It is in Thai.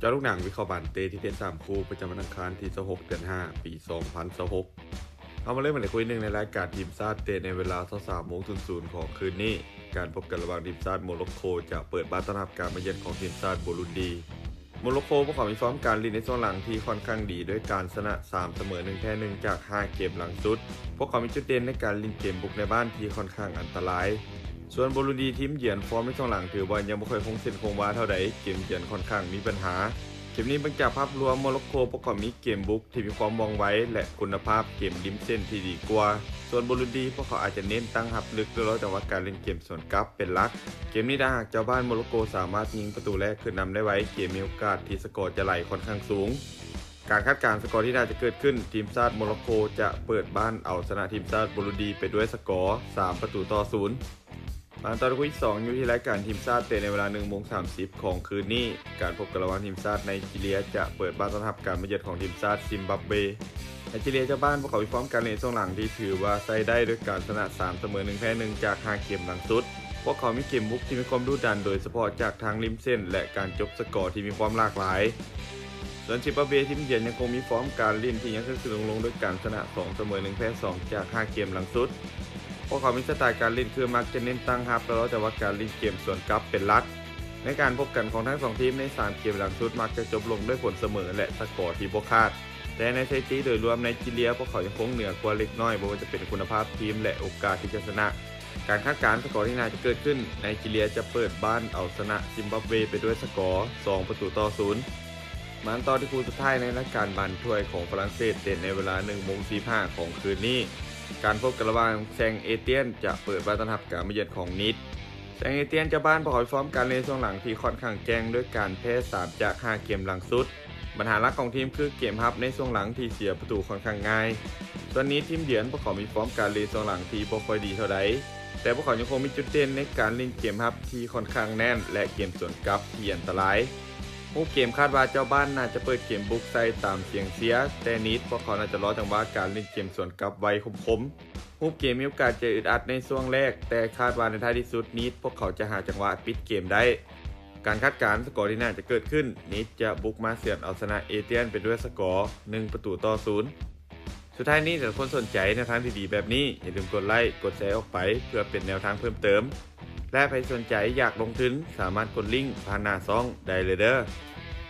จอลูกหนังวิเคราะห์บันเตที่เทศ3คู่ประจำวันอังคารที่26เดือน5ปี2026เอามาเริ่มกันคุยหนึ่งในรายการทีมชาติเตะในเวลา23:00ของคืนนี้การพบกันระหว่างทีมชาติโมร็อกโกจะเปิดบ้านต้อนรับการมาเยือนของทีมชาติบูรุนดีโมร็อกโกพวกเขามีฟอร์มการเล่นในช่วงหลังที่ค่อนข้างดีด้วยการชนะ3เสมอ1แพ้1จาก5เกมหลังสุดพวกเขามีจุดเด่นในการเล่นเกมบุกในบ้านที่ค่อนข้างอันตรายส่วนบูรุนดีทีมเยือนฟอร์มในช่วงหลังถือว่ายังไม่ค่อยคงเส้นคงวาเท่าใดเกมเยือนค่อนข้างมีปัญหาเกมนี้บางจากภาพรวมโมร็อกโกพวกเขามีเกมบุกที่มีความว่องไวและคุณภาพเกมริมเส้นที่ดีกว่าส่วนบูรุนดีพวกเขาอาจจะเน้นตั้งรับลึกแล้วแต่ว่าการเล่นเกมสวนกลับเป็นหลักเกมนี้ถ้าหากเจ้าบ้านโมร็อกโกสามารถยิงประตูแรกขึ้นนำได้ไว้เกมมีโอกาสที่สกอร์จะไหลค่อนข้างสูงการคาดการณ์สกอร์ที่น่าจะเกิดขึ้นทีมชาติโมร็อกโกจะเปิดบ้านเอาชนะทีมชาติบูรุนดีไปด้วยสกอร์3-0มาตอนคุย2อยู่ที่รายการทีมชาติเตะในเวลา 1:30 ของคืนนี้การพบกันระหว่างทีมชาติไนจีเรียจะเปิดบ้านต้อนรับการมาเยือนของทีมชาติซิมบับเวไนจีเรียเจ้าบ้านพวกเขามีฟอร์มการเล่นช่วงหลังที่ถือว่าใช้ได้ด้วยการชนะ3เสมอ1แพ้1จาก5เกมหลังสุดพวกเขามีเกมบุกที่มีความดุดันโดยเฉพาะจากทางริมเส้นและการจบสกอร์ที่มีความหลากหลายส่วนซิมบับเวทีมเยือนยังคงมีฟอร์มการเล่นที่ยังขึ้นลงด้วยการชนะ2เสมอ1แพ้2จาก5เกมหลังสุดพวกเขามีสไตล์การเล่นคือมักจะเน้นตั้งรับแล้วแต่ว่าการเล่นเกมสวนกลับเป็นหลักในการพบกันของทั้ง2ทีมใน3เกมหลังสุดมักจะจบลงด้วยผลเสมอและสกอร์ที่บ่คาดแต่ในสถิติโดยรวมไนจีเรียพวกเขายังคงเหนือกว่าเล็กน้อยบ่ว่าจะเป็นคุณภาพทีมและโอกาสที่จะชนะการคาดการณ์สกอร์ที่น่าจะเกิดขึ้นไนจีเรียจะเปิดบ้านเอาชนะซิมบับเวไปด้วยสกอร์2-0มาต่อที่คู่สุดท้ายในรายการบอลถ้วยของฝรั่งเศสเตะในเวลา 1:45 ของคืนนี้การพบกันระหว่างแซงเอเตียนจะเปิดบ้านต้อนรับการมาเยือนของนิดแซงเอเตียนจะบ้านพอฟอร์มการเล่นช่วงหลังที่ค่อนข้างแกร่งด้วยการแพ้3จาก5เกมหลังสุดปัญหาหลักของทีมคือเกมรับในช่วงหลังที่เสียประตูค่อนข้างง่ายส่วนนี้ทีมเยือนพวกเขามีฟอร์มการเล่นช่วงหลังที่บ่ค่อยดีเท่าใดแต่พวกเขายังคงมีจุดเด่นในการเล่นเกมรับที่ค่อนข้างแน่นและเกมสวนกลับที่อันตรายผู้เกมคาดว่าเจ้าบ้านน่าจะเปิดเกมบุกใส่ตามเสียงเสียแต่นิดพวกเขาน่าจะรอจังหวะการเล่นเกมสวนกลับไวคมผู้เกมมีโอกาสจะอึดอัดในช่วงแรกแต่คาดว่าในท้ายที่สุดนิดพวกเขาจะหาจังหวะปิดเกมได้การคาดการณ์สกอร์ที่น่าจะเกิดขึ้นนิดจะบุกมาเสือนเอาชนะเอเตียนไปด้วยสกอร์1-0สุดท้ายนี้ถ้าคนสนใจในทางที่ดีแบบนี้อย่าลืมกดไลค์กดแชร์ออกไปเพื่อเป็นแนวทางเพิ่มเติมและใครสนใจอยากลงทุนสามารถกดลิงก์ผ่านหน้าซ่องได้เลยเด้อ